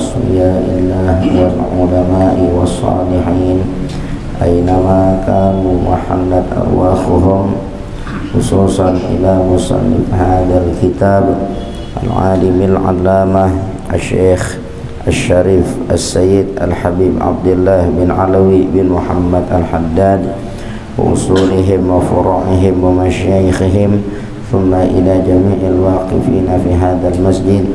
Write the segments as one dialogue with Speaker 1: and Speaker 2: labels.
Speaker 1: أصفياء الله والعلماء والصالحين أينما كانوا وحلت أرواحهم خصوصا إلى مصنف هذا الكتاب العالم العلامة الشيخ الشريف السيد الحبيب عبد الله بن علوي بن محمد الحداد وأصولهم وفروعهم ومشايخهم ثم إلى جميع الواقفين في هذا المسجد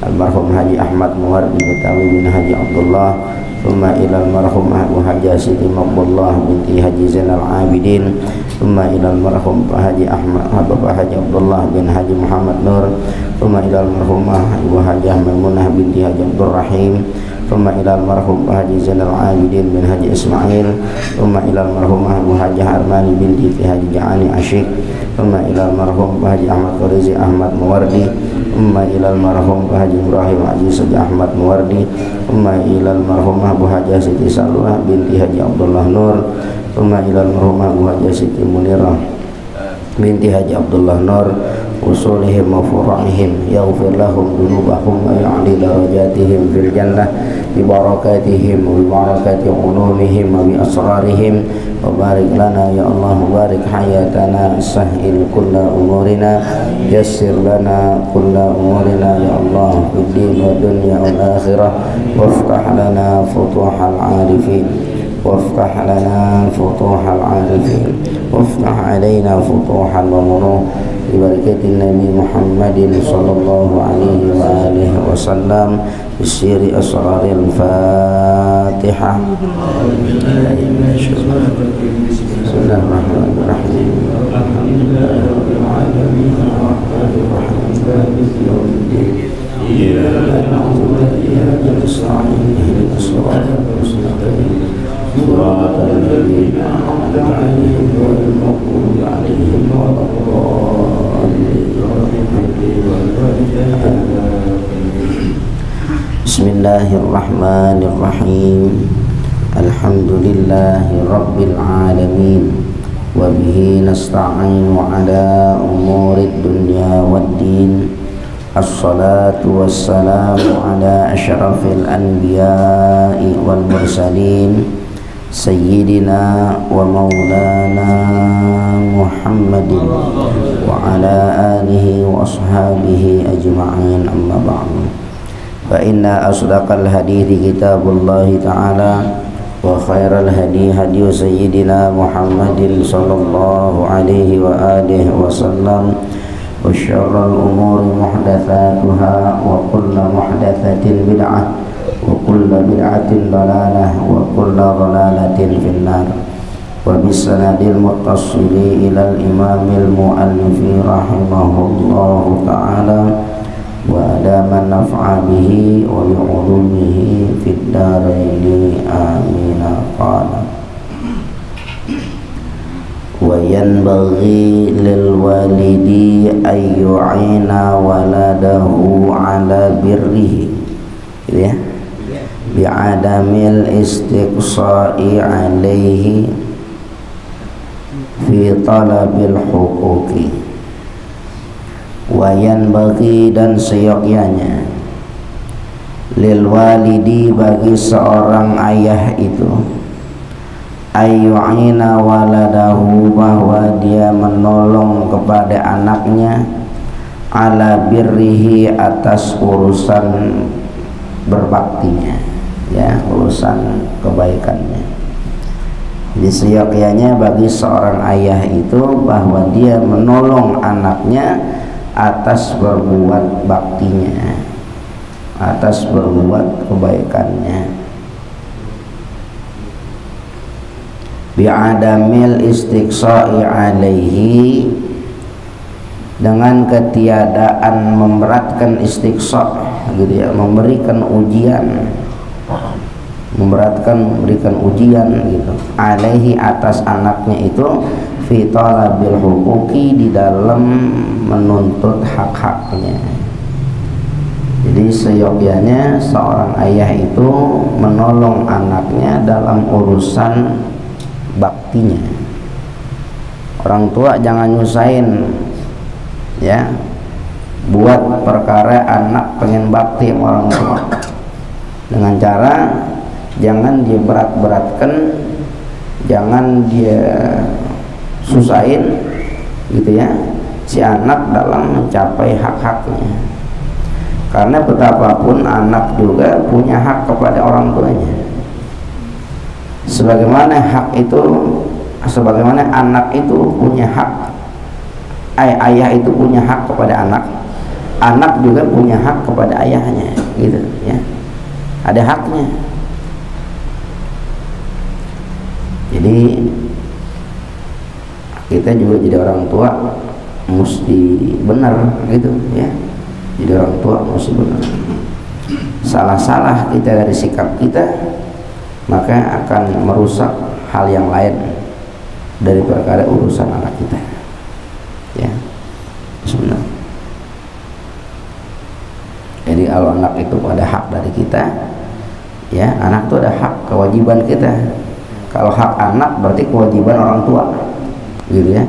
Speaker 1: المرحوم حاجي أحمد موردي بتاوي بن حاجي عبد الله ثم إلى المرحوم أبو حاجة سيدي مقبولة بنت حاجي زين العابدين ثم إلى المرحوم حاجي أحمد أبو حاجي عبد الله بن حاجي محمد نور ثم إلى المرحومة أبو حاجة ميمونة بنت حاجي عبد الرحيم ثم إلى المرحوم حاجي زين العابدين بن حاجي إسماعيل ثم إلى المرحومة أبو حاجة أرماني بنت حاجي جعاني عشيق ثم إلى المرحوم حاجي أحمد قريزي أحمد موردي ثم إلى المرحوم حاجي إبراهيم عزيز أحمد موردي ثم إلى المرحوم أبو حاجة سيدي سلوى بنت حاجي عبد الله نور ثم إلى المرحوم أبو حاجة سيدي منيرة بنت حاجي عبد الله نور usulihim wa furu'ihim yaghfir lahum dhunubahum wa ya'li darajatihim fil jannah bi barakatihim wa bi barakati ulumihim wa bi asrarihim wa barik lana ya Allah barik hayatana sahil kulla umurina yassir lana kulla umurina ya Allah fid din wa dunya wal akhirah waftah lana futuhal arifin وافتح لنا فتوح العارفين وافتح علينا فتوح المنون ببركة النبي محمد صلى الله عليه وآله وسلم بسير أسرار الفاتحة. بسم الله الرحمن الرحيم الحمد لله رب العالمين الرحمن الرحيم مالك يوم الدين إياك نعبد وإياك نستعين اهدنا الصراط المستقيم صراط الذين أنعمت عليهم غير المغضوب عليهم ولا الضالين. بسم الله الرحمن الرحيم الحمد لله رب العالمين وبه نستعين على أمور الدنيا والدين الصلاة والسلام على أشرف الأنبياء والمرسلين سيدنا ومولانا محمد وعلى آله وأصحابه أجمعين أما بعد فإن أصدق الحديث كتاب الله تعالى وخير الهدي هدي سيدنا محمد صلى الله عليه وآله وسلم وشر الأمور محدثاتها وكل محدثة بدعة وكل بدعة ضلالة وكل ضلالة في النار وبالسند المتصل إلى الإمام المؤلف رحمه الله تعالى وأدام النفع به وبعلومه في الدارين آمين. قال وينبغي للوالد أن يعين ولده على بره bi'adamil istiqsa'i alaihi fi talabil huquqi wa yanbaghi dan seyogyanya lil walidi bagi seorang ayah itu ayyu'ina waladahu bahwa dia menolong kepada anaknya ala birrihi atas urusan berbaktinya, ya, urusan kebaikannya. Jadi seyogyanya bagi seorang ayah itu bahwa dia menolong anaknya atas berbuat baktinya, atas berbuat kebaikannya. Bi'adamil istiqsa'i alaihi, dengan ketiadaan memberatkan istiqsa', gitu ya, memberikan ujian, memberikan ujian gitu, alaihi atas anaknya itu fi talabil huquqi, di dalam menuntut hak-haknya. Jadi seyogyanya seorang ayah itu menolong anaknya dalam urusan baktinya. Orang tua jangan nyusahin, ya, buat perkara anak pengen bakti sama orang tua. dengan cara jangan dia berat-beratkan, jangan dia susahin gitu ya si anak dalam mencapai hak-haknya. Karena betapapun anak juga punya hak kepada orang tuanya. Sebagaimana anak itu punya hak, ayah itu punya hak kepada anak, anak juga punya hak kepada ayahnya, gitu ya. Ada haknya. Jadi kita juga jadi orang tua mesti benar gitu ya. Jadi orang tua mesti benar. Salah-salah kita dari sikap kita maka akan merusak hal yang lain dari perkara urusan anak kita. Ya, sebenarnya. Jadi kalau anak itu ada hak dari kita, ya anak itu ada hak, kewajiban kita. Kalau hak anak berarti kewajiban orang tua, gitu ya.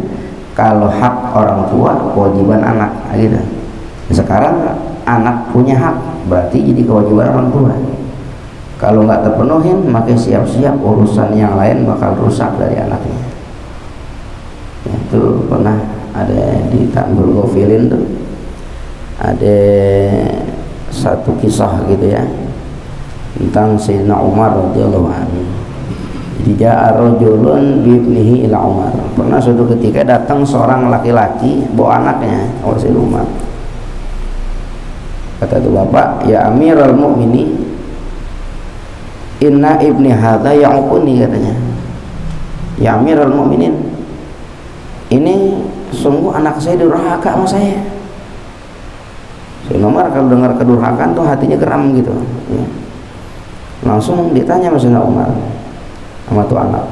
Speaker 1: Kalau hak orang tua, kewajiban anak, gitu. Sekarang anak punya hak, berarti jadi kewajiban orang tua. Kalau nggak terpenuhin, maka siap-siap urusan yang lain bakal rusak dari anaknya. Ya, itu pernah ada di Tanggul Gofilin tuh, ada satu kisah gitu ya tentang Sayyidina Umar radhiyallahu anhu. Jadi ja'a rajulun bi ibnihi ila Umar. Pernah suatu ketika datang seorang laki-laki bawa anaknya kepada Sayyidina Umar. Kata itu bapak, ya Amirul Mukminin, inna ibni hadza ya'quni, katanya. Ya Amirul Mukminin, ini sungguh anak saya durhaka sama saya. Sayyidina Umar kalau dengar kedurhakaan tuh hatinya geram gitu ya. Langsung ditanya sama Sayyidina Umar sama tuh anak,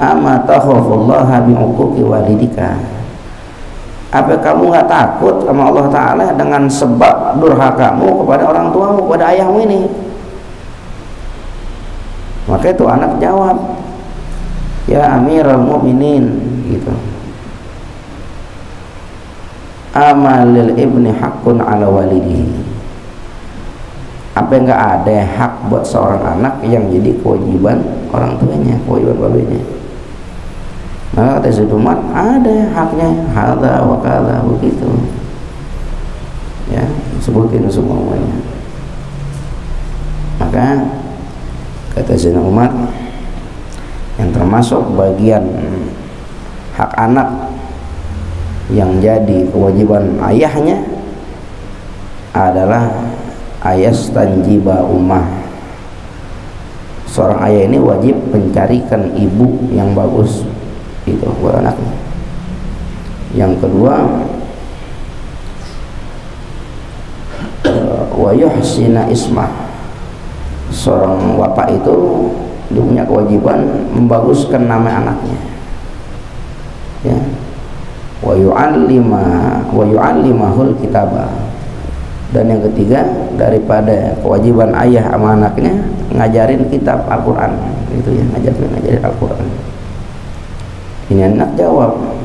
Speaker 1: ama takhafullaha bi'uquqi walidika, apa kamu nggak takut sama Allah Ta'ala dengan sebab durhakamu kepada orang tuamu, kepada ayahmu ini? Maka itu anak jawab, ya Amirul Mukminin, gitu, amalil ibni haqqun ala walidihi, apa enggak ada hak buat seorang anak yang jadi kewajiban orang tuanya, kewajiban babenya? Maka kata Sayyidina Umar, ada haknya, hadza wa kadza, begitu ya, sebutin semuanya. Maka kata Sayyidina Umar, yang termasuk bagian hak anak yang jadi kewajiban ayahnya adalah ayas tanjiba ummah. Seorang ayah ini wajib mencarikan ibu yang bagus itu buat anaknya. Yang kedua, wa yuhsina ismah. Seorang bapak itu dia punya kewajiban membaguskan nama anaknya, ya. Wa yu'allimahul kitabah. Dan yang ketiga, daripada kewajiban ayah sama anaknya, ngajarin kitab Al-Quran, gitu ya, ngajarin Al-Quran. Ini anak jawab,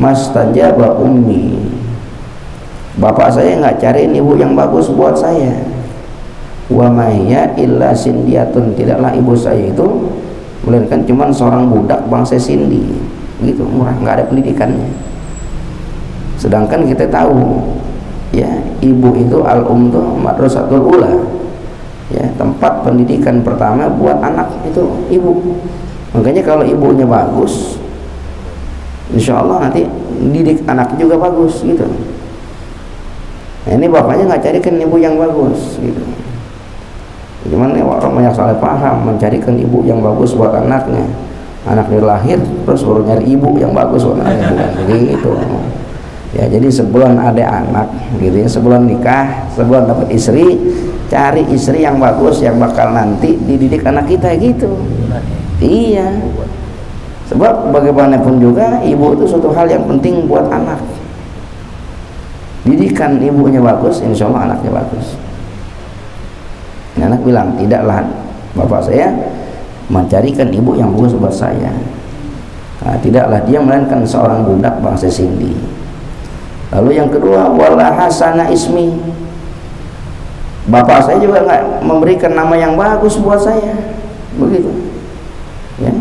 Speaker 1: mastajaba ummi, bapak saya nggak cariin ibu yang bagus buat saya. Wa mahya illa sindiatun, tidaklah ibu saya itu melainkan cuman seorang budak bangsa Sindi, gitu, murah, nggak ada pendidikannya. Sedangkan kita tahu ya, ibu itu al-um tuh madrasatul ula, ya, tempat pendidikan pertama buat anak itu ibu. Makanya kalau ibunya bagus, insya Allah nanti didik anak juga bagus, gitu. Nah, ini bapaknya nggak carikan ibu yang bagus, gitu. Cuman orang banyak salah paham, mencarikan ibu yang bagus buat anaknya. Anaknya lahir terus baru nyari ibu yang bagus buat anaknya, bukan begitu. Ya, jadi sebelum ada anak, gitu ya, sebelum nikah, sebelum dapat istri, cari istri yang bagus yang bakal nanti dididik anak kita, gitu. Iya. Sebab bagaimanapun juga ibu itu suatu hal yang penting buat anak. Didikan ibunya bagus, insya Allah anaknya bagus. Nah, anak bilang, tidaklah bapak saya mencarikan ibu yang bagus buat saya. Nah, tidaklah dia melainkan seorang budak bangsa Sindi. Lalu yang kedua, wala hasana ismi, Bapak saya juga nggak memberikan nama yang bagus buat saya, begitu, ya.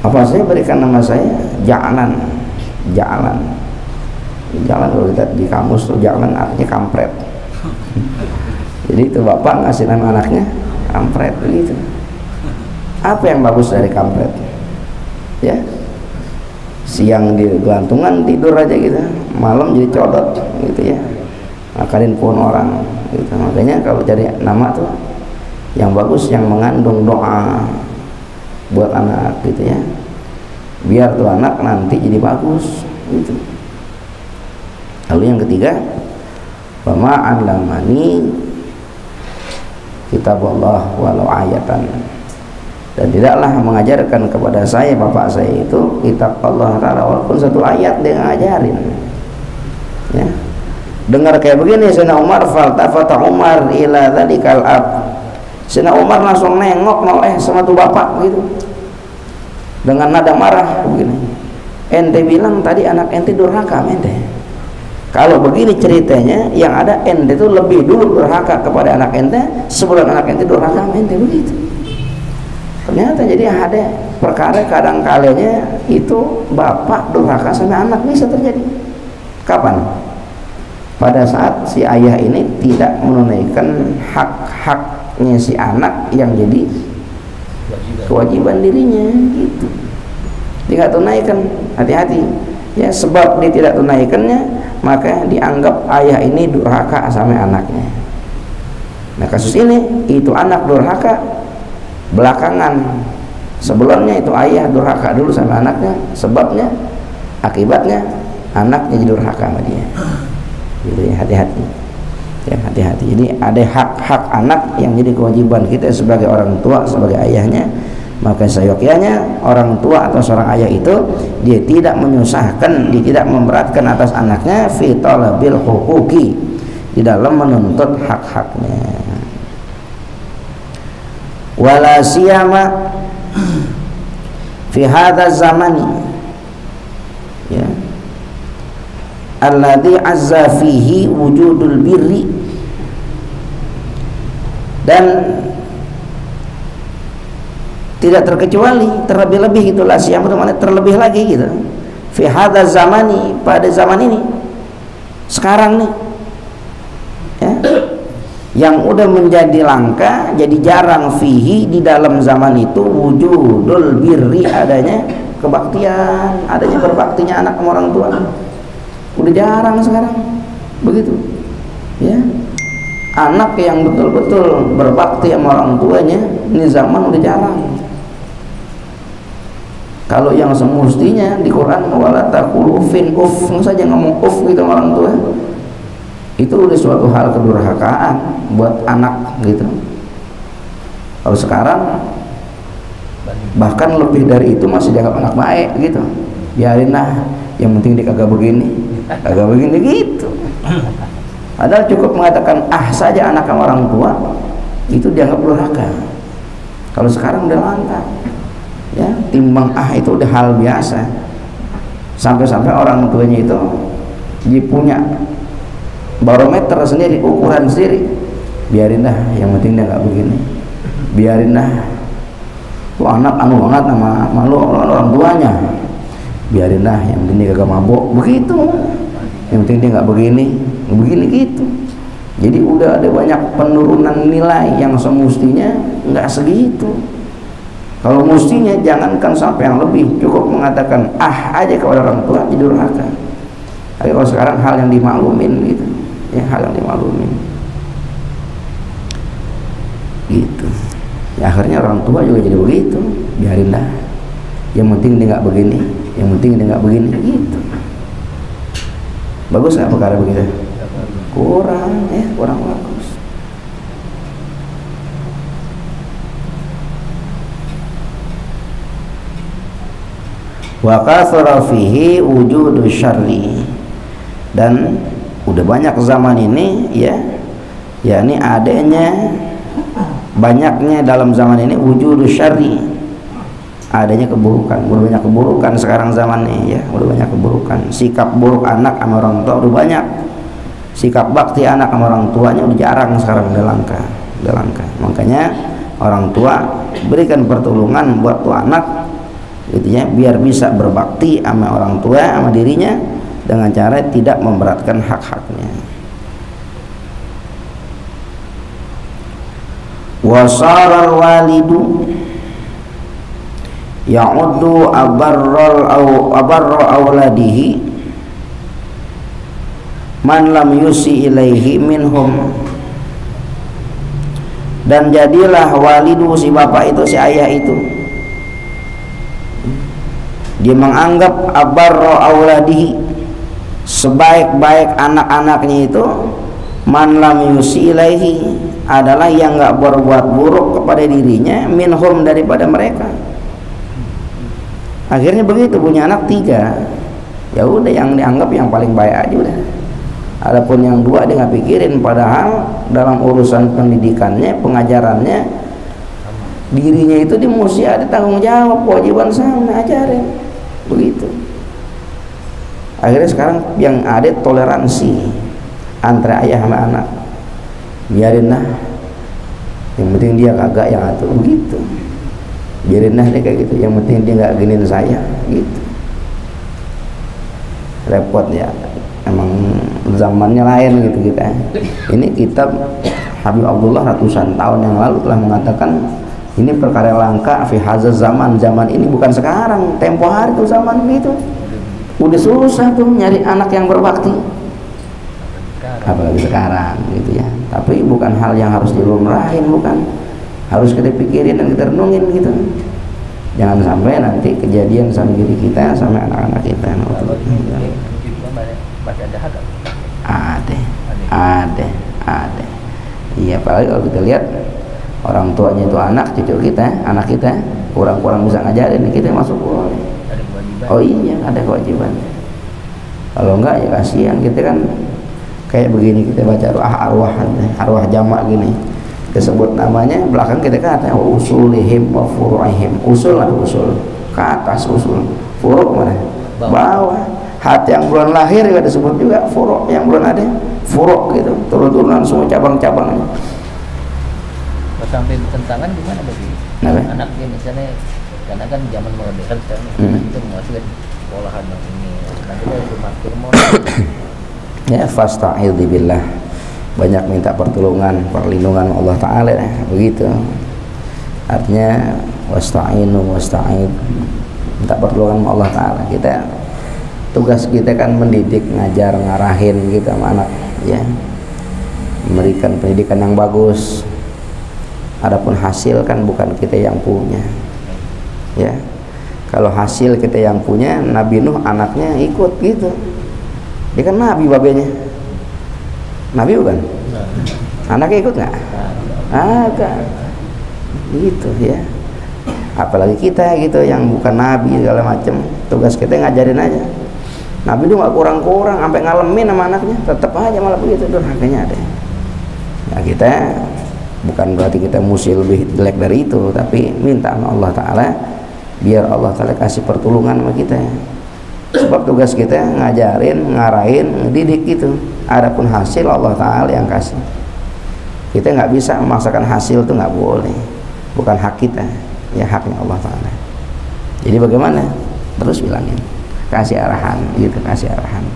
Speaker 1: Bapak saya berikan nama saya Jalan. Kalau kita di kamus tuh Jalan artinya kampret. Jadi itu bapak ngasih nama anaknya kampret, begitu. Apa yang bagus dari kampret? Ya, siang di gelantungan tidur aja gitu, malam jadi codot gitu ya, makanin pohon orang gitu. Makanya kalau cari nama tuh yang bagus, yang mengandung doa buat anak gitu ya, biar tuh anak nanti jadi bagus gitu. Lalu yang ketiga, wa ma'allamani kitab Allah walau ayatan, dan tidaklah mengajarkan kepada saya bapak saya itu kitab Allah Ta'ala walaupun satu ayat dia ngajarin, ya. Dengar kayak begini Sayyidina Umar, faltafata Umar ila dzalikal ab, Sayyidina Umar langsung nengok noleh sama tuh bapak gitu dengan nada marah begini, ente bilang tadi anak ente durhaka ente. Kalau begini ceritanya, yang ada ente itu lebih dulu durhaka kepada anak ente sebelum anak ente durhaka ente, begitu. Ternyata jadi ada perkara kadang kalanya itu bapak durhaka sama anak bisa terjadi. Kapan? Pada saat si ayah ini tidak menunaikan hak-haknya si anak yang jadi kewajiban dirinya gitu. Dia nggak tunaikan, hati-hati ya, sebab dia tidak tunaikannya maka dianggap ayah ini durhaka sama anaknya. Nah kasus ini itu anak durhaka belakangan, sebelumnya itu ayah durhaka dulu sama anaknya, sebabnya akibatnya anaknya jadi durhaka sama dia gitu ya. Hati-hati ya, hati-hati. Jadi ada hak-hak anak yang jadi kewajiban kita sebagai orang tua, sebagai ayahnya. Maka seyogyanya orang tua atau seorang ayah itu dia tidak menyusahkan, dia tidak memberatkan atas anaknya fi talabil huquqi, di dalam menuntut hak-haknya. Wala siyama fi hadza zamani, ya, alladhi azza fihi wujudul birri, dan tidak terkecuali terlebih-lebih itulah siam itu mana terlebih lagi gitu, fi hadza zamani, pada zaman ini sekarang nih ya, yang udah menjadi langka, jadi jarang fihi, di dalam zaman itu wujudul birri, adanya kebaktian, adanya berbaktinya anak sama orang tua, udah jarang sekarang begitu ya. Anak yang betul-betul berbakti sama orang tuanya ini zaman udah jarang. Kalau yang semestinya di Quran wala taqulu fin uf saja ngomong uf gitu orang tua, itu udah suatu hal kedurhakaan buat anak gitu. Kalau sekarang bahkan lebih dari itu masih dianggap anak baik gitu, biarin lah, yang penting dia kagak begini gitu. Padahal cukup mengatakan ah saja anak sama orang tua itu dianggap durhaka. Kalau sekarang udah langka ya, timbang ah itu udah hal biasa, sampai-sampai orang tuanya itu dia punya barometer sendiri, ukuran sendiri, biarin dah, yang penting dia nggak begini, biarin dah, tuh anak anu banget sama malu orang tuanya, biarin dah, yang penting dia kagak mabok, begitu, yang penting dia nggak begini gitu. Jadi udah ada banyak penurunan nilai yang semestinya nggak segitu. Kalau mestinya jangankan sampai yang lebih, cukup mengatakan ah aja kepada orang tua jadi durhaka. Tapi kalau sekarang hal yang dimaklumin gitu ya, hal yang dimaklumin gitu ya, akhirnya orang tua juga jadi begitu, biarin dah, yang penting dia nggak begini, yang penting dia nggak begini gitu. Bagus nggak perkara begitu? Kurang ya, kurang bagus. Wa katsara fihi wujudu syarri, dan udah banyak zaman ini ya, yakni adanya banyaknya dalam zaman ini wujudu syarri, adanya keburukan. Udah banyak keburukan sekarang zamannya ya, udah banyak keburukan, sikap buruk anak sama orang tua udah banyak. sikap bakti anak sama orang tuanya udah jarang sekarang, udah langka. Makanya orang tua berikan pertolongan buat tuh anak gitu ya, biar bisa berbakti sama orang tua sama dirinya dengan cara tidak memberatkan hak-haknya. Wasaral walidu ya'uddu abarra awladihi man lam yusi ilaihi minhum, dan jadilah walidu, si bapak itu, si ayah itu, dia menganggap abarra awladihi, sebaik-baik anak-anaknya itu, man lam yusi ilaihi, adalah yang enggak berbuat buruk kepada dirinya, minhum, daripada mereka. Akhirnya begitu, punya anak 3, ya udah yang dianggap yang paling baik aja udah. Adapun yang 2 dia nggak pikirin, padahal dalam urusan pendidikannya, pengajarannya, dirinya itu dia mesti ada tanggung jawab, kewajiban sama ajarin begitu. Akhirnya sekarang yang ada toleransi antara ayah sama anak, biarin lah, yang penting dia kagak yang atur begitu, biarin lah dia kayak gitu, yang penting dia nggak giniin saya gitu. Repot ya, emang zamannya lain gitu kita. Ini kitab Habib Abdullah ratusan tahun yang lalu telah mengatakan ini perkara langka fi hazaz zaman ini, bukan sekarang, tempo hari tuh zaman gitu udah susah tuh nyari anak yang berbakti, apalagi sekarang gitu ya. Tapi bukan hal yang harus dilumrahin, bukan, harus kita pikirin dan kita renungin gitu. Jangan sampai nanti kejadian sama diri kita, sama anak-anak kita. Ada. Iya, apalagi kalau kita lihat orang tuanya itu cucu kita, anak kita kurang bisa ngajarin, kita masuk boleh. Oh iya, ada kewajiban. Kalau enggak ya kasihan, kita kan kayak begini, kita baca arwah jamak gini, kita sebut namanya, belakang kita kata usulihim wa furu'ihim, usul ke atas, usul, furu' mana? Bawah. Hati yang belum lahir juga disebut juga furu', yang belum ada furu' gitu, turun-turunan semua cabang-cabangnya.
Speaker 2: Sampai tentangan gimana bagi anaknya misalnya, karena kan zaman modern sekarang itu menghasilkan sekolahan yang ini, nanti itu masker mau
Speaker 1: ya fasta'idzi billah, banyak minta perlindungan Allah Ta'ala ya, begitu artinya wasta'id, minta pertolongan Allah Ta'ala. Kita tugas kita kan mendidik, ngajar, ngarahin gitu sama anak ya, memberikan pendidikan yang bagus. Adapun hasil kan bukan kita yang punya ya. Kalau hasil kita yang punya, Nabi Nuh anaknya ikut gitu, dia kan nabi, babenya nabi bukan? Anaknya ikut nggak? Agak gitu ya. Apalagi kita gitu yang bukan nabi segala macem, tugas kita ngajarin aja. Nabi itu nggak kurang-kurang, sampai ngalamin sama anaknya, tetap aja malah begitu, durhakanya ada. Nah kita bukan berarti kita mesti lebih jelek dari itu, tapi minta sama Allah Ta'ala biar Allah Ta'ala kasih pertolongan sama kita. Sebab tugas kita ngajarin, ngarahin, ngedidik gitu. Adapun hasil Allah Ta'ala yang kasih. Kita nggak bisa memaksakan hasil, itu nggak boleh, bukan hak kita ya, haknya Allah Ta'ala. Jadi bagaimana? Terus bilangin, kasih arahan gitu, kasih arahan.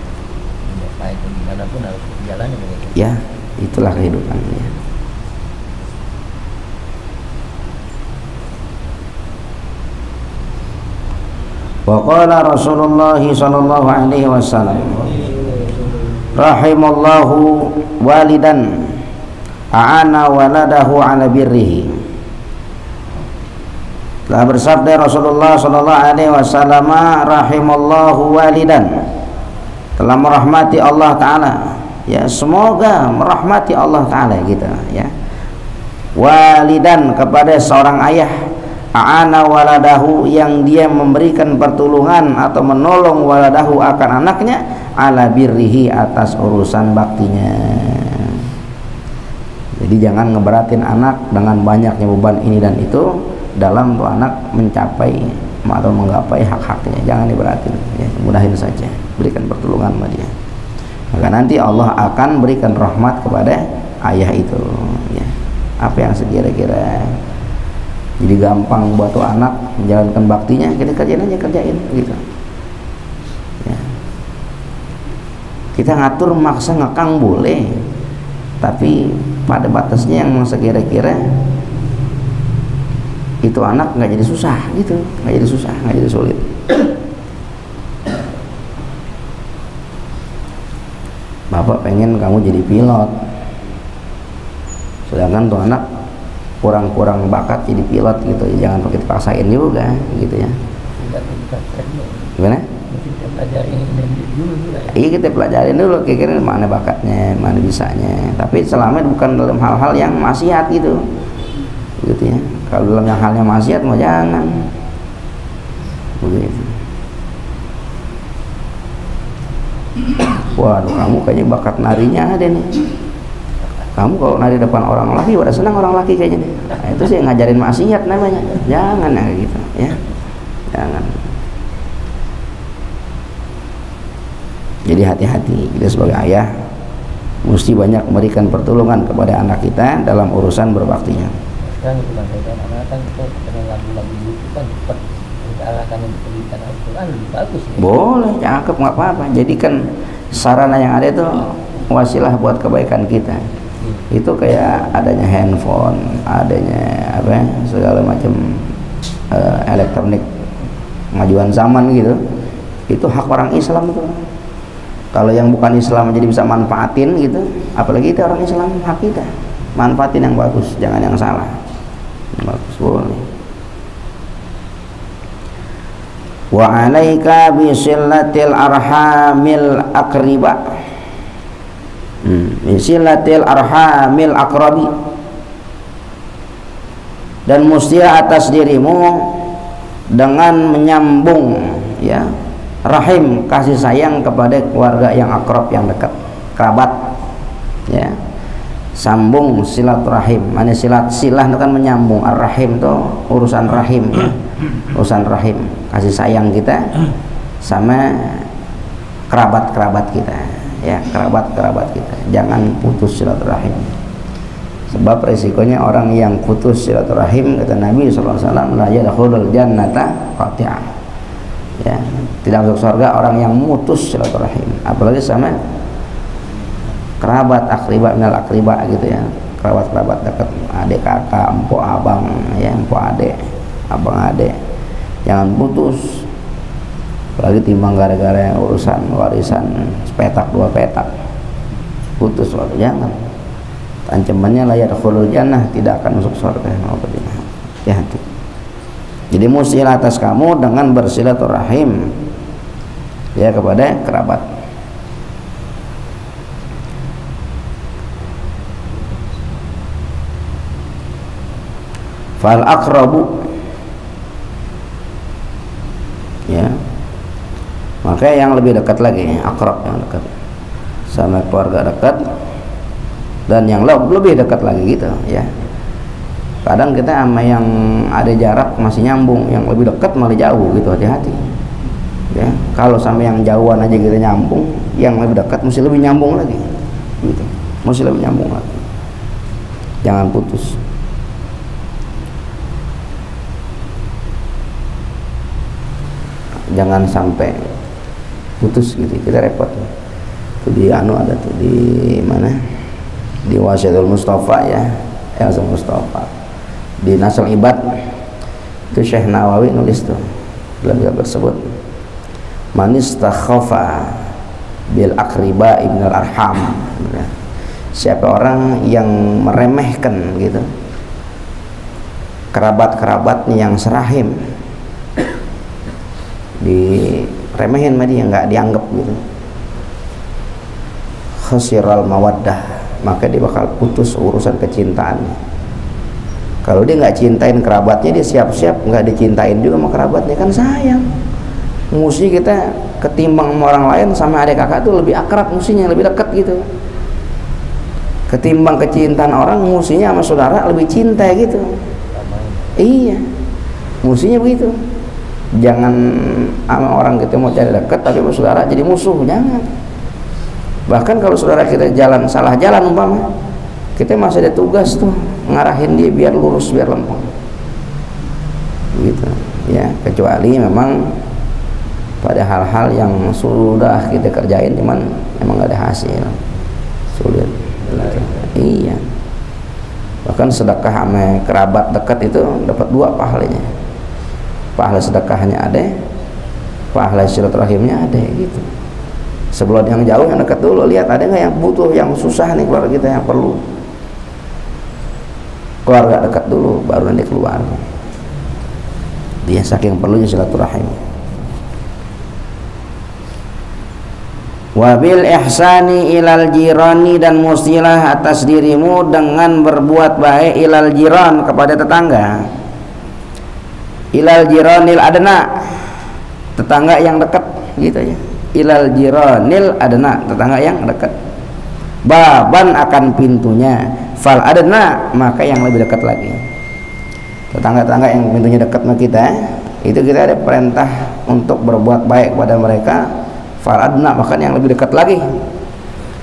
Speaker 2: Baik gimana pun harus jalannya begitu.
Speaker 1: Ya, itulah kehidupannya. Wa qala Rasulullah sallallahu alaihi wasallam, rahimallahu walidan a'ana waladahu ala birrihi. Telah bersabda Rasulullah sallallahu alaihi wasallam, rahimallahu walidan, telah merahmati Allah Ta'ala ya, semoga merahmati Allah Ta'ala gitu ya, walidan, kepada seorang ayah, a'ana waladahu, yang dia memberikan pertolongan atau menolong waladahu akan anaknya, ala birrihi, atas urusan baktinya. Jadi jangan ngeberatin anak dengan banyaknya beban ini dan itu dalam tuh anak mencapai atau menggapai hak-haknya, jangan diberatin ya, mudahin saja, berikan pertolongan sama dia. maka nanti Allah akan berikan rahmat kepada ayah itu, ya. Apa yang sekira-kira jadi gampang buat tuh anak menjalankan baktinya, kita kerjain gitu, ya. Kita ngatur maksa ngekang boleh, tapi pada batasnya yang sekira-kira itu anak nggak jadi susah gitu, nggak jadi sulit. Bapak pengen kamu jadi pilot, sedangkan tuh anak kurang bakat jadi pilot gitu, jangan pakai dipaksain juga gitu ya. Gimana? Iya, kita pelajarin dulu kira-kira mana bakatnya, mana bisanya. Tapi selama bukan dalam hal-hal yang maksiat gitu ya. Kalau dalam yang halnya maksiat mau jangan begitu. Waduh, kamu kayaknya bakat narinya ada nih. Kamu kalau nari depan orang laki udah senang orang laki kayaknya nih. Nah, itu sih ngajarin maksiat namanya. Jangan ya gitu ya. Jangan. Jadi hati-hati, kita sebagai ayah mesti banyak memberikan pertolongan kepada anak kita dalam urusan berbaktinya.
Speaker 2: Sekarang itu kan anak kan kita dengan lagu-lagu itu kan cepat diarahkan untuk pendidikan Al-Quran lebih bagus ya.
Speaker 1: Boleh, cakep, nggak apa-apa. Jadi kan sarana yang ada itu wasilah buat kebaikan kita. Itu kayak adanya handphone, adanya apa segala macam elektronik kemajuan zaman gitu. Itu hak orang Islam itu. Kalau yang bukan Islam jadi bisa manfaatin gitu, apalagi itu orang Islam, hak kita manfaatin yang bagus, jangan yang salah. Bagus boleh. Wa 'alaika bi sillatil arhamil aqriba. Sillatil arhamil aqrabi. Dan mesti atas dirimu dengan menyambung ya rahim, kasih sayang kepada keluarga yang akrab, yang dekat, kerabat ya. Sambung silaturahim, mana silah itu kan menyambung, ar-rahim itu urusan rahim ya. Urusan rahim, kasih sayang kita sama kerabat kita ya, kerabat kita. Jangan putus silaturahim. Sebab resikonya orang yang putus silaturahim, kata Nabi SAW, la yadkhulul jannata qati'ah. Ya, tidak masuk surga orang yang mutus silaturahim, apalagi sama kerabat, akriba minal akriba gitu ya, kerabat dekat, adik kakak, empok abang ya, empok adik, abang adik, jangan putus. Apalagi timbang gara-gara urusan warisan sepetak dua petak, putus waktu, jangan. Ancamannya la yadkhulul jannah, tidak akan masuk surga. Hati-hati. Jadi mesti atas kamu dengan bersilaturahim ya kepada kerabat. Fal aqrabu ya, maka yang lebih dekat lagi, akrab yang dekat sama keluarga dekat, dan yang lebih dekat lagi gitu ya. Kadang kita sama yang ada jarak masih nyambung, yang lebih dekat malah jauh gitu, hati-hati ya. Kalau sama yang jauhan aja kita nyambung, yang lebih dekat mesti lebih nyambung lagi gitu, mesti lebih nyambung lagi. Jangan putus. Jangan sampai putus gitu, kita repot. Itu di ada tuh di mana, di Wasiatul Mustafa ya, Wasiatul Mustafa di Nasrul Ibad itu Syekh Nawawi nulis tuh dalam kitab tersebut, man istakhafa bil aqriba ibnul arham, siapa orang yang meremehkan gitu kerabat-kerabatnya yang serahim, diremehin sama dia, nggak dianggap gitu, khasiral mawaddah, maka dia bakal putus urusan kecintaannya. Kalau dia nggak cintain kerabatnya, dia siap-siap nggak dicintain juga sama kerabatnya, kan sayang. Mesti kita ketimbang sama orang lain, sama adik kakak tuh lebih akrab, mestinya lebih dekat gitu. Ketimbang kecintaan orang, mestinya sama saudara lebih cinta gitu. Iya, mestinya begitu. Jangan sama orang kita mau cari dekat, tapi sama saudara jadi musuh, jangan. Bahkan kalau saudara kita jalan salah jalan umpama, kita masih ada tugas tuh ngarahin dia biar lurus, biar lempeng gitu ya. Kecuali memang pada hal-hal yang sudah kita kerjain cuman emang gak ada hasil, sulit gitu. Iya, bahkan sedekah sama kerabat dekat itu dapat 2 pahalanya. Pahala sedekahnya ada, pahala silaturahimnya ada gitu. Sebelum yang jauh, yang dekat dulu, lihat ada nggak yang butuh, yang susah nih keluarga kita, yang perlu. Keluarga dekat dulu, baru nanti keluar. Dia saking perlunya silaturahim. Wabil ihsani ilal jirani, dan mustilah atas dirimu dengan berbuat baik ilal jiran, kepada tetangga. Ilal jiranil adna, tetangga yang dekat gitu ya. Ilal jiranil adna, tetangga yang dekat. Baban akan pintunya, fal adna, maka yang lebih dekat lagi. Tetangga-tetangga yang pintunya dekat sama kita, itu kita ada perintah untuk berbuat baik kepada mereka. Fal adna, maka yang lebih dekat lagi,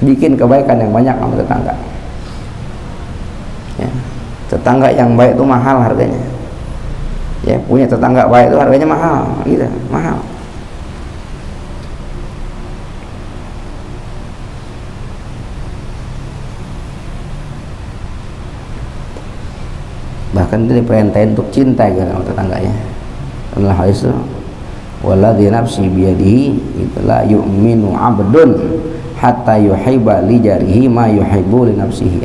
Speaker 1: bikin kebaikan yang banyak sama tetangga ya. Tetangga yang baik itu mahal harganya ya. Punya tetangga baik itu harganya mahal gitu, mahal. Bahkan dia diperintahin untuk cinta sama tetangganya. Allah hadis itu, walladzi nafsi biyadihi, la yu'minu 'abdun hatta yuhibba li jarihi ma yuhibbu li nafsihi.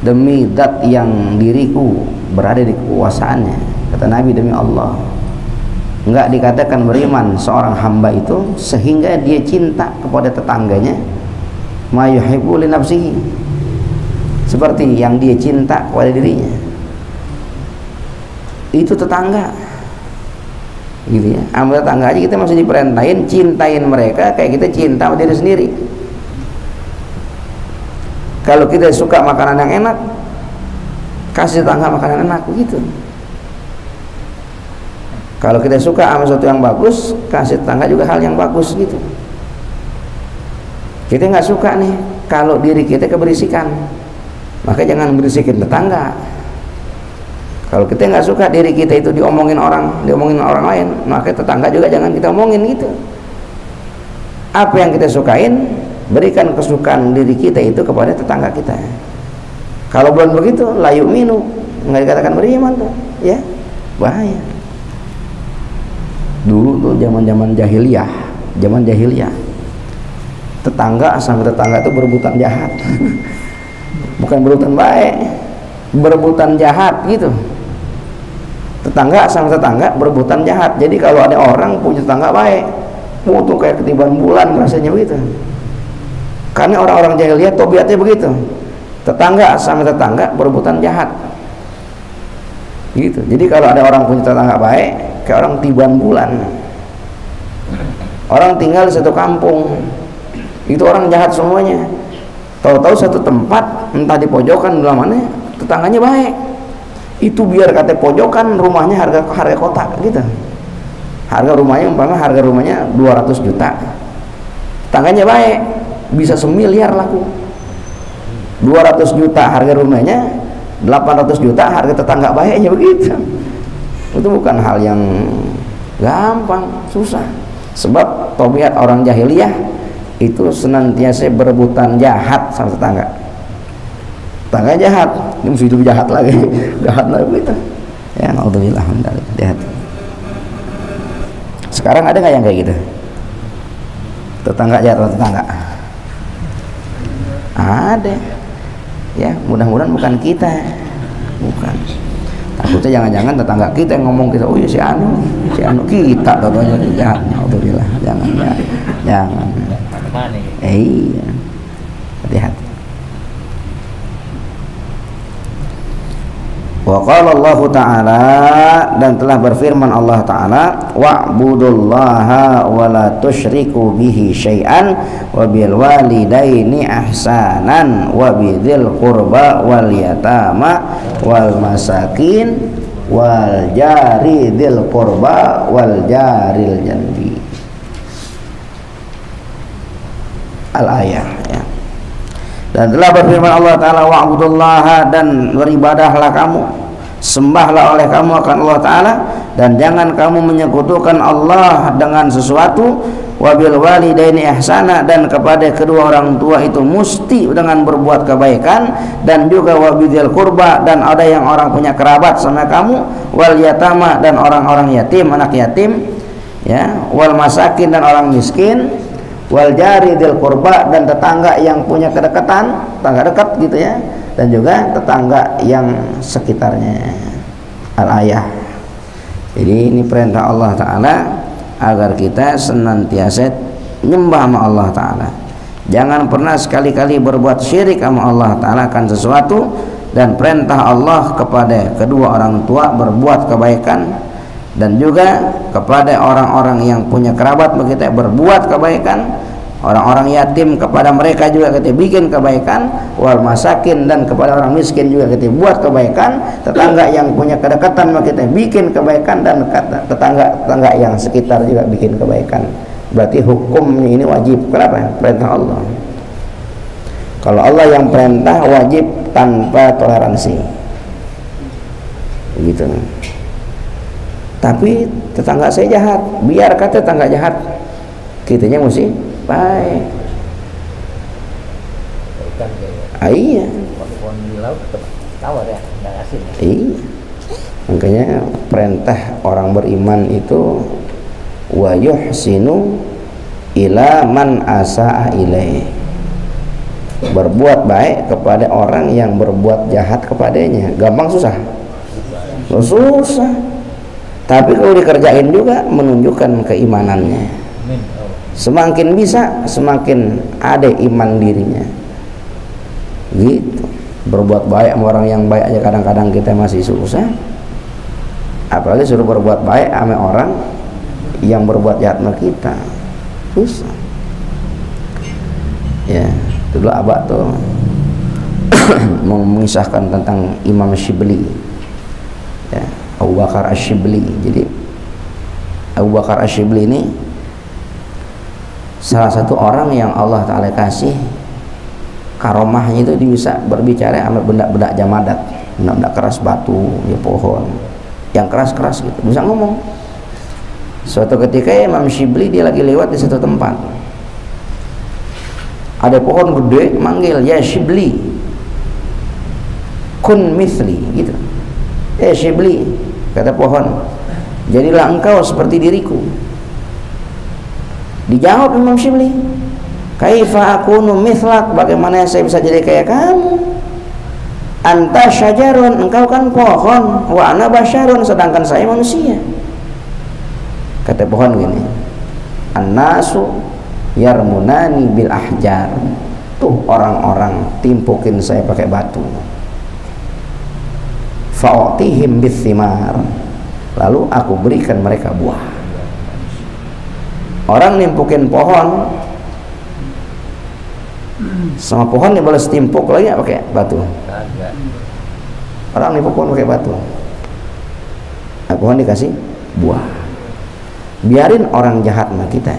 Speaker 1: Demi zat yang diriku berada di kekuasaannya, kata Nabi, demi Allah, enggak dikatakan beriman seorang hamba itu sehingga dia cinta kepada tetangganya ma yuhibbu li nafsihi, seperti yang dia cinta kepada dirinya. Itu tetangga gitu ya. Sama tetangga aja kita masih diperintahin cintain mereka kayak kita cinta sama diri sendiri. Kalau kita suka makanan yang enak, kasih tetangga makanan enak gitu. Kalau kita suka sama sesuatu yang bagus, kasih tetangga juga hal yang bagus gitu. Kita nggak suka nih kalau diri kita keberisikan, maka jangan berisikin tetangga. Kalau kita nggak suka diri kita itu diomongin orang lain, maka tetangga juga jangan kita omongin gitu. Apa yang kita sukain, berikan kesukaan diri kita itu kepada tetangga kita. Kalau belum begitu, la yu'minu, nggak dikatakan beriman tuh, ya bahaya. Dulu tuh zaman jahiliyah, tetangga sama tetangga itu berebutan jahat. Bukan berebutan baik, berebutan jahat gitu. Tetangga sama tetangga berebutan jahat. Jadi kalau ada orang punya tetangga baik, tuh kayak ketiban bulan rasanya begitu. Karena orang-orang jahiliyah tobiatnya begitu. Tetangga sama tetangga berebutan jahat gitu. Jadi kalau ada orang punya tetangga baik, kayak orang tiban bulan. Orang tinggal di satu kampung, itu orang jahat semuanya. Tahu-tahu satu tempat, entah di pojokan dalam mana, tetangganya baik. Itu biar kata pojokan rumahnya harga kota gitu. Harga rumahnya umpama harga rumahnya 200 juta. Tetangganya baik, bisa 1 miliar laku. 200 juta harga rumahnya, 800 juta harga tetangga baiknya begitu. Itu bukan hal yang gampang, susah. Sebab tabiat orang jahiliyah itu senantiasa berebutan jahat sama tetangga. Tetangga jahat, ini mesti hidup jahat lagi, jahat lagi begitu. Ya, naudzubillah, jahat. Sekarang ada nggak yang kayak gitu? Tetangga jahat sama tetangga? Ada. Ya, mudah-mudahan bukan kita, bukan. Takutnya jangan-jangan tetangga kita yang ngomong kita, oh ya si anu kita, contohnya jahat. Naudzubillah, jangan. Iya, hati-hati. Wa qala Allah Ta'ala, dan telah berfirman Allah Ta'ala, wa'budullaha wa la tusyriku bihi syai'an wa bil walidaini ihsanan wa bidzil qurba wal yatama wal masakin wal jari dzil qurba wal jaril janbi. Al-ayah ya. Dan telah berfirman Allah Ta'ala, wa'budullaha, dan beribadahlah kamu, sembahlah oleh kamu akan Allah Ta'ala, dan jangan kamu menyekutukan Allah dengan sesuatu. Wabil walidaini ihsana, dan kepada kedua orang tua itu mesti dengan berbuat kebaikan, dan juga wabidil kurba, dan ada yang orang punya kerabat sama kamu, wal yatama, dan orang-orang yatim, anak yatim ya, wal masakin, dan orang miskin, wal jari dil kurba, dan tetangga yang punya kedekatan, tetangga dekat gitu ya, dan juga tetangga yang sekitarnya. Al-ayah. Jadi ini perintah Allah Ta'ala agar kita senantiasa nyembah sama Allah Ta'ala. Jangan pernah sekali-kali berbuat syirik sama Allah Ta'ala akan sesuatu. Dan perintah Allah kepada kedua orang tua berbuat kebaikan, dan juga kepada orang-orang yang punya kerabat kita berbuat kebaikan, orang-orang yatim kepada mereka juga kita bikin kebaikan, wal masakin, dan kepada orang miskin juga kita buat kebaikan, tetangga yang punya kedekatan kita bikin kebaikan, dan tetangga yang sekitar juga bikin kebaikan. Berarti hukumnya ini wajib. Kenapa? Perintah Allah. Kalau Allah yang perintah wajib tanpa toleransi begitu. Tapi tetangga saya jahat, biar kata tetangga jahat, kitanya mesti baik. Iya.
Speaker 2: Pohon di laut tetap tawar ya, nggak asin ya.
Speaker 1: Iya. Makanya perintah orang beriman itu wa yuhsinu ila man asaa ilaih. Berbuat baik kepada orang yang berbuat jahat kepadanya. Gampang susah? Susah. Tapi kalau dikerjain juga menunjukkan keimanannya. Semakin bisa, semakin ada iman dirinya. Gitu. Berbuat baik sama orang yang baik aja kadang-kadang kita masih susah. Apalagi suruh berbuat baik sama orang yang berbuat jahat sama kita. Susah. Ya, dulu abah tuh mengisahkan tentang Imam Syibli. Ya, Abu Bakar Asy-Syibli. Jadi Abu Bakar Asy-Syibli ini salah satu orang yang Allah Ta'ala kasih karomahnya itu dia bisa berbicara sama benda-benda jamadat, benda-benda keras, batu, ya pohon yang keras-keras gitu, bisa ngomong. Suatu ketika Imam Syibli dia lagi lewat di satu tempat, ada pohon gede manggil, ya Syibli kun mithli gitu. Syibli, kata pohon, jadilah engkau seperti diriku. Dijawab Imam Syibli, kaifa akunu mithlak, bagaimana saya bisa jadi kayak kamu? Anta syajarun, engkau kan pohon, wa ana basyarun, sedangkan saya manusia. Kata pohon gini, annasu yarmunani bil ahjar, tuh orang-orang timpukin saya pakai batu. Fa'utihim bithimar, lalu aku berikan mereka buah. Orang nimpukin pohon sama pohon yang balas timpuk lagi nggak pakai batu. Orang nimpuk pohon pakai batu, nah, pohon dikasih buah. Biarin orang jahat sama kita,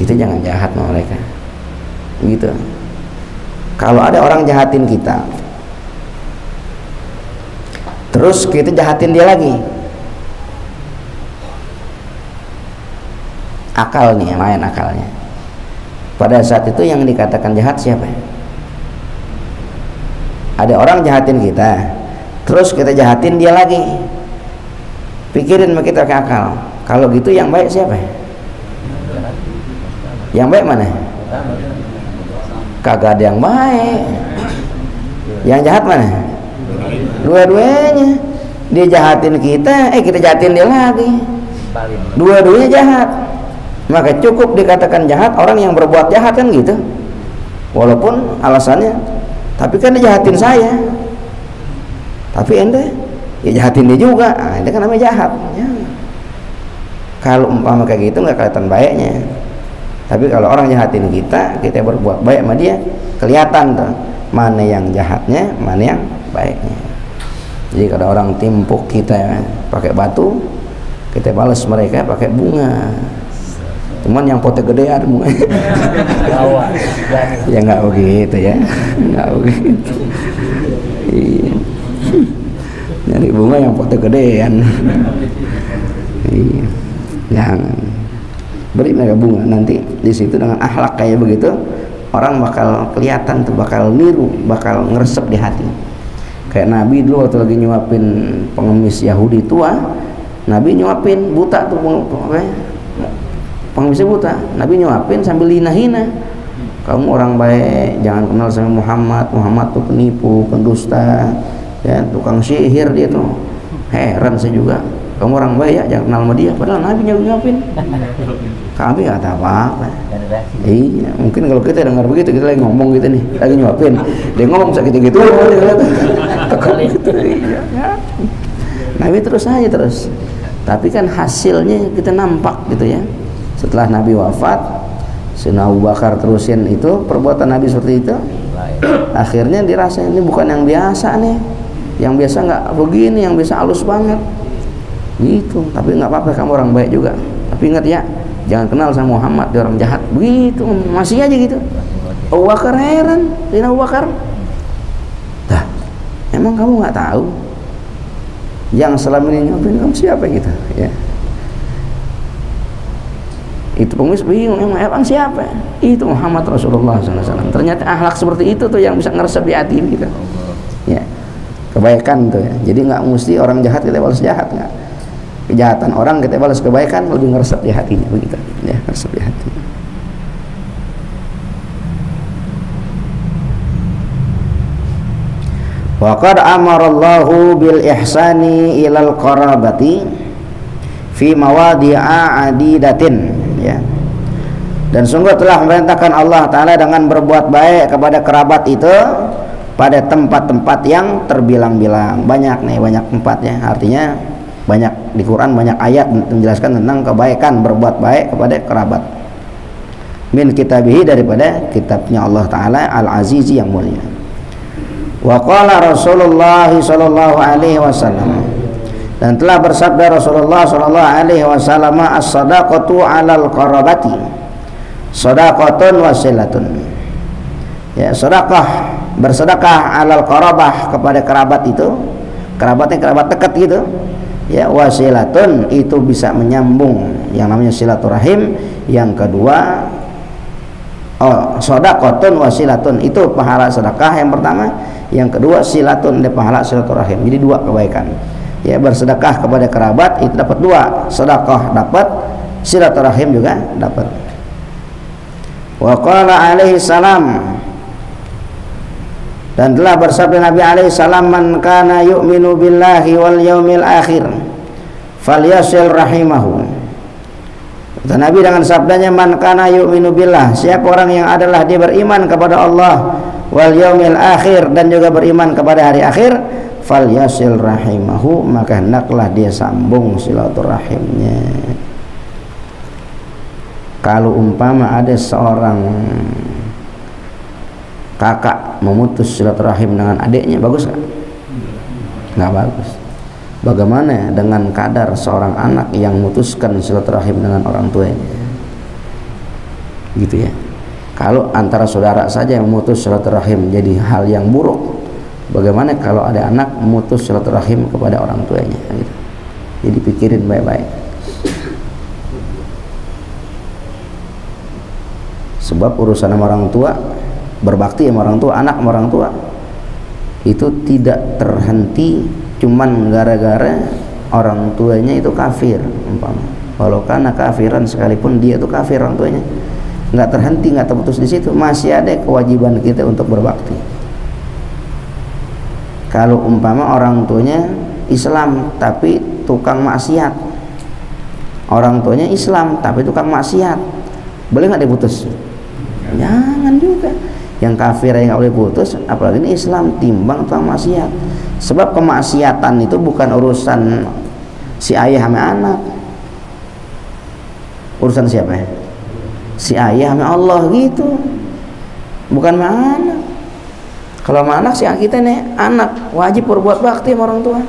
Speaker 1: kita jangan jahat sama mereka gitu. Kalau ada orang jahatin kita, terus kita jahatin dia lagi, akal nih, main akalnya. Pada saat itu yang dikatakan jahat siapa? Ada orang jahatin kita, terus kita jahatin dia lagi. Pikirin kita ke akal. Kalau gitu yang baik siapa? Yang baik mana? Kagak ada yang baik. Yang jahat mana? Dua-duanya. Dia jahatin kita, kita jahatin dia lagi. Dua-duanya jahat. Maka cukup dikatakan jahat orang yang berbuat jahat, kan gitu. Walaupun alasannya, tapi kan dia jahatin saya, tapi ente ya jahatin dia juga. Nah, itu kan namanya jahat ya. Kalau umpama kayak gitu nggak kelihatan baiknya. Tapi kalau orang jahatin kita, kita berbuat baik sama dia, kelihatan tuh mana yang jahatnya, mana yang baiknya. Jadi kalau orang timpuk kita pakai batu, kita balas mereka pakai bunga. Cuman yang potek gedean ya nggak begitu ya, nggak begitu. Iya. Nyari bunga yang potek gedean. Iya. Jangan beri mereka bunga, nanti di situ dengan akhlak kayak begitu orang bakal kelihatan tuh, bakal niru, bakal ngeresep di hati. Kayak Nabi dulu waktu lagi nyuapin pengemis Yahudi tua, Nabi nyuapin buta tuh pengemisnya buta, Nabi nyuapin sambil hina-hina, kamu orang baik, jangan kenal sama Muhammad, Muhammad tuh penipu, pendusta, ya tukang sihir dia tuh. Heran saya juga, kamu orang baik ya, jangan kenal sama dia. Padahal Nabi nyuapin. Kami nggak tahu apa-apa. Iya, mungkin kalau kita dengar begitu, kita lagi ngomong gitu nih, lagi nyuapin, dia ngomong sakit gitu, Nabi terus aja terus. Tapi kan hasilnya kita nampak gitu ya. Setelah Nabi wafat, Sayyidina Abu Bakar terusin itu perbuatan Nabi seperti itu. Akhirnya dirasa ini bukan yang biasa nih, yang biasa nggak begini, yang biasa halus banget. Gitu. Tapi nggak apa-apa, kamu orang baik juga. Tapi ingat ya, jangan kenal sama Muhammad, dia orang jahat. Begitu, masih aja gitu. Abu Bakar heran, Sayyidina Abu Bakar. Dah, emang kamu nggak tahu yang selama ini nyopin kamu siapa gitu? Ya. Itu pengemis bingung, emang siapa? Itu Muhammad Rasulullah SAW. Ternyata akhlak seperti itu tuh yang bisa ngeresep di hati kita. Ya, kebaikan tuh ya. Jadi nggak mesti orang jahat kita balas jahat, nggak. Kejahatan orang kita balas kebaikan, lebih ngeresep di hatinya begitu. Ya, ngeresep di hati. Wa qad amarallahu bil ihsani ilal qarabati fi mawadi'a adidatin, ya. Dan sungguh telah memerintahkan Allah Ta'ala dengan berbuat baik kepada kerabat itu pada tempat-tempat yang terbilang-bilang. Banyak nih, banyak tempatnya. Artinya banyak di Quran, banyak ayat menjelaskan tentang kebaikan berbuat baik kepada kerabat. Min kitabihi, daripada kitabnya Allah Ta'ala Al-Azizi yang mulia. Wa qala Rasulullah sallallahu alaihi wasallam, dan telah bersabda Rasulullah sallallahu alaihi wasallam, as-shadaqatu 'alal qarabati shadaqatun wasilatun. Ya, sedekah, bersedekah 'alal qarabah, kepada kerabat itu, kerabatnya kerabat dekat gitu. Ya, wasilatun, itu bisa menyambung yang namanya silaturahim. Yang kedua, shadaqatun wasilatun, itu pahala sedekah yang pertama. Yang kedua silatun, dia pahala silaturahim. Jadi dua kebaikan. Ya, bersedekah kepada kerabat itu dapat dua, sedekah dapat, silaturahim juga dapat. Wa qala alaihi salam, dan telah bersabda Nabi alaihi salam, man kana yu'minu billahi wal yaumil akhir falyasil rahimahu. Dan Nabi dengan sabdanya, man kana yu'minu billah, siapa orang yang adalah dia beriman kepada Allah, wal yaumil akhir, dan juga beriman kepada hari akhir, falyasil rahimahu, maka hendaklah dia sambung silaturahimnya. Kalau umpama ada seorang kakak memutus silaturahim dengan adiknya, bagus nggak? Nggak bagus. Bagaimana dengan kadar seorang anak yang memutuskan silaturahim dengan orang tuanya? Gitu ya. Kalau antara saudara saja yang memutus silaturahim jadi hal yang buruk, bagaimana kalau ada anak memutus silaturahim kepada orang tuanya? Gitu. Jadi pikirin baik-baik. Sebab urusan sama orang tua, berbakti sama orang tua, anak sama orang tua, itu tidak terhenti cuman gara-gara orang tuanya itu kafir, umpama. Walau karena kafiran, sekalipun dia itu kafir orang tuanya, nggak terhenti, nggak terputus di situ. Masih ada kewajiban kita untuk berbakti. Kalau umpama orang tuanya Islam tapi tukang maksiat, orang tuanya Islam tapi tukang maksiat, boleh nggak diputus? Jangan juga. Yang kafir yang nggak boleh putus, apalagi ini Islam, timbang tukang maksiat. Sebab kemaksiatan itu bukan urusan si ayah sama anak. Urusan siapa ya? Si ayah sama Allah gitu, bukan sama anak. Kalau sama anak, si kita nih anak wajib berbuat bakti sama orang tua.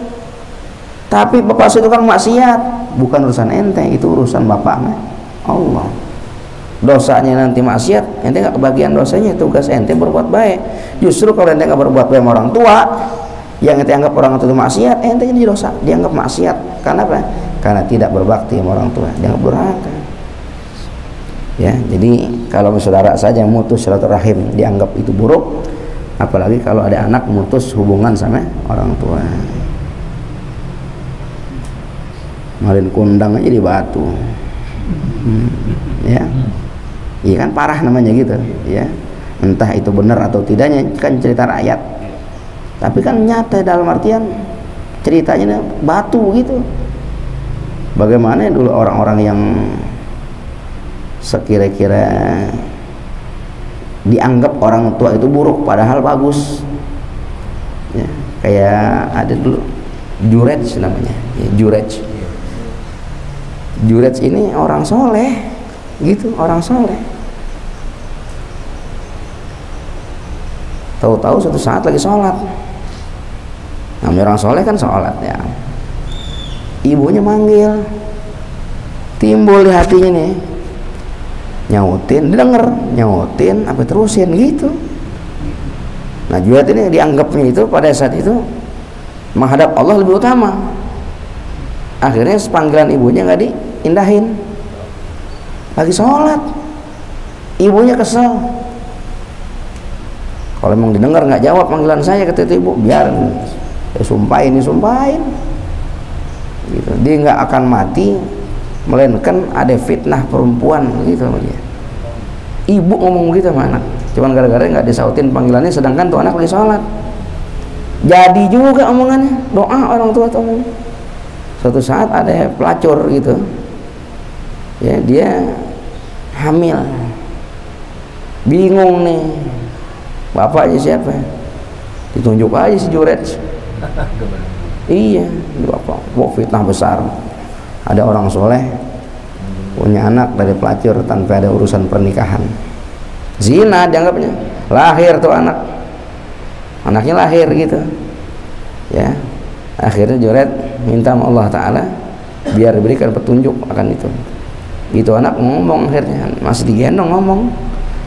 Speaker 1: Tapi bapak itu kan maksiat, bukan urusan ente, itu urusan bapaknya Allah. dosanya nanti maksiat, ente nggak kebagian dosanya. Tugas ente berbuat baik. Justru kalau ente nggak berbuat baik sama orang tua, yang ente anggap orang tua itu maksiat, ente jadi dosa, dianggap maksiat. Karena apa? Karena tidak berbakti sama orang tua, dianggap durhaka. Ya, jadi kalau saudara saja mutus silaturahim dianggap itu buruk, apalagi kalau ada anak mutus hubungan sama orang tua. Malin kundang aja di batu. Ya. Iya kan parah namanya gitu, ya. Entah itu benar atau tidaknya kan cerita rakyat. Tapi kan nyata dalam artian ceritanya batu gitu. Bagaimana dulu orang-orang yang sekira-kira dianggap orang tua itu buruk padahal bagus. Ya, kayak ada dulu Jurej namanya, ya, Jurej. Jurej ini orang soleh, gitu, orang soleh. Tahu-tahu suatu saat lagi sholat, namanya orang soleh kan sholat ya. Ibunya manggil, timbul di hatinya nih, nyautin, didengar, nyautin, apa terusin gitu. Nah Juret ini dianggapnya itu pada saat itu menghadap Allah lebih utama. Akhirnya panggilan ibunya nggak diindahin, lagi sholat, ibunya kesel. Kalau memang didengar nggak jawab panggilan saya, kata itu ibu, biar sumpahin, disumpahin. Gitu. Dia nggak akan mati, melainkan ada fitnah perempuan gitu sama dia. Ibu ngomong gitu sama anak, cuman gara-gara nggak disautin panggilannya, sedangkan tuh anak lagi sholat. Jadi juga omongannya, doa orang tua tuh ngomong. Suatu saat ada pelacur gitu, ya dia hamil, bingung nih. Bapaknya siapa? Ditunjuk aja si Juret. Iya, bapak. Wah, fitnah besar. Ada orang soleh punya anak dari pelacur tanpa ada urusan pernikahan. Zina dianggapnya. Lahir tuh anak. Anaknya lahir gitu. Ya. Akhirnya Juret minta sama Allah Ta'ala biar diberikan petunjuk akan itu. Itu anak ngomong akhirnya, masih digendong ngomong.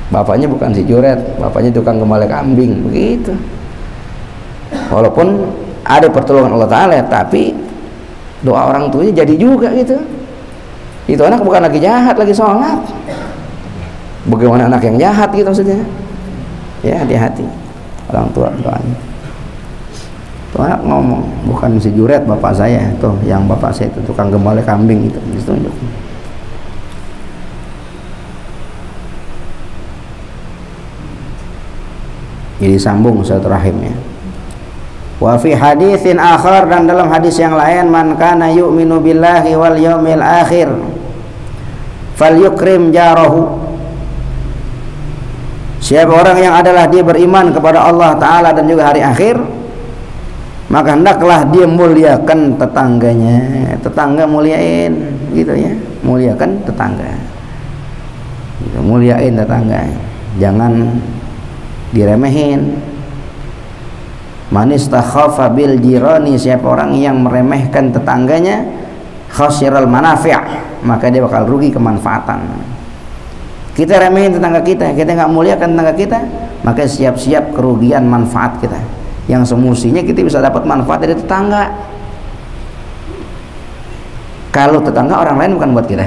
Speaker 1: Bapaknya bukan si Juret, bapaknya tukang gembala kambing, begitu. Walaupun ada pertolongan Allah Ta'ala, tapi doa orang tuanya jadi juga gitu. Itu anak bukan lagi jahat, lagi sholat. Bagaimana anak yang jahat gitu maksudnya. Ya, hati-hati orang tua doanya. Tuh anak ngomong, bukan si Juret bapak saya, tuh yang bapak saya itu tukang gembala kambing itu ditunjuk. Jadi sambung silaturahimnya. Wa fi haditsin akhar, dan dalam hadis yang lain, man kana yu'minu billahi wal yaumil akhir falyukrim jarahu. Siapa orang yang adalah dia beriman kepada Allah Ta'ala dan juga hari akhir, maka hendaklah dia muliakan tetangganya. Tetangga muliain gitu ya, muliakan tetangga gitu, muliain tetangga, jangan diremehin. Man istakhafa bil jirani, siapa orang yang meremehkan tetangganya, khasiral manafi', maka dia bakal rugi kemanfaatan. Kita remehin tetangga kita nggak muliakan tetangga kita, maka siap-siap kerugian manfaat kita yang semestinya kita bisa dapat manfaat dari tetangga. Kalau tetangga orang lain bukan buat kita,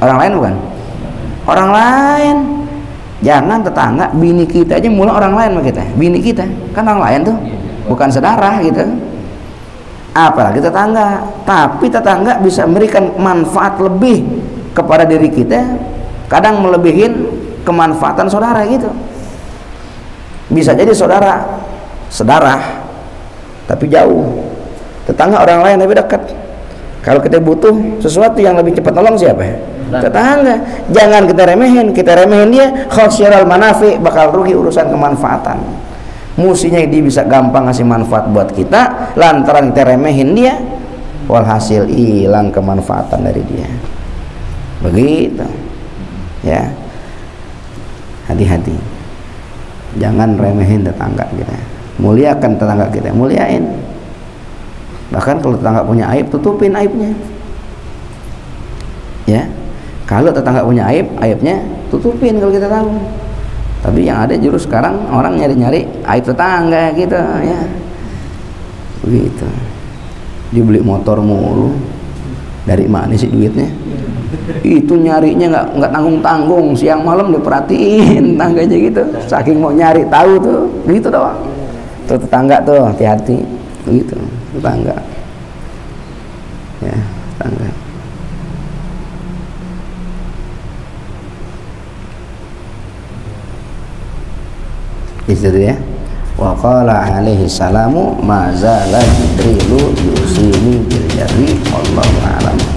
Speaker 1: orang lain bukan, orang lain. Jangan tetangga, bini kita aja mulai orang lain sama kita. Bini kita kan orang lain tuh, bukan saudara gitu. Apalagi tetangga. Tapi tetangga bisa memberikan manfaat lebih kepada diri kita, kadang melebihin kemanfaatan saudara gitu. Bisa jadi saudara sedarah tapi jauh, tetangga orang lain tapi dekat. Kalau kita butuh sesuatu yang lebih cepat nolong siapa ya? Tetangga. Jangan kita remehin dia, khasiral manafi, bakal rugi urusan kemanfaatan. Mestinya dia bisa gampang ngasih manfaat buat kita, lantaran kita remehin dia, walhasil hilang kemanfaatan dari dia. Begitu ya, hati-hati, jangan remehin tetangga kita, muliakan tetangga kita, muliain. Bahkan kalau tetangga punya aib, tutupin aibnya ya. Kalau tetangga punya aib, aibnya tutupin kalau kita tahu. Tapi yang ada justru sekarang orang nyari-nyari aib tetangga gitu ya. Begitu. Dia beli motor mulu. Dari mana sih duitnya? Itu nyarinya nggak tanggung-tanggung, siang malam diperhatiin tangganya gitu. Saking mau nyari tahu tuh, gitu doang. Tuh tetangga tuh hati-hati, begitu tetangga. Ya, tetangga. Itu ya. Wa qala alaihi salamu ma zala jibrilu yusini bil jarri wallahu a'lam.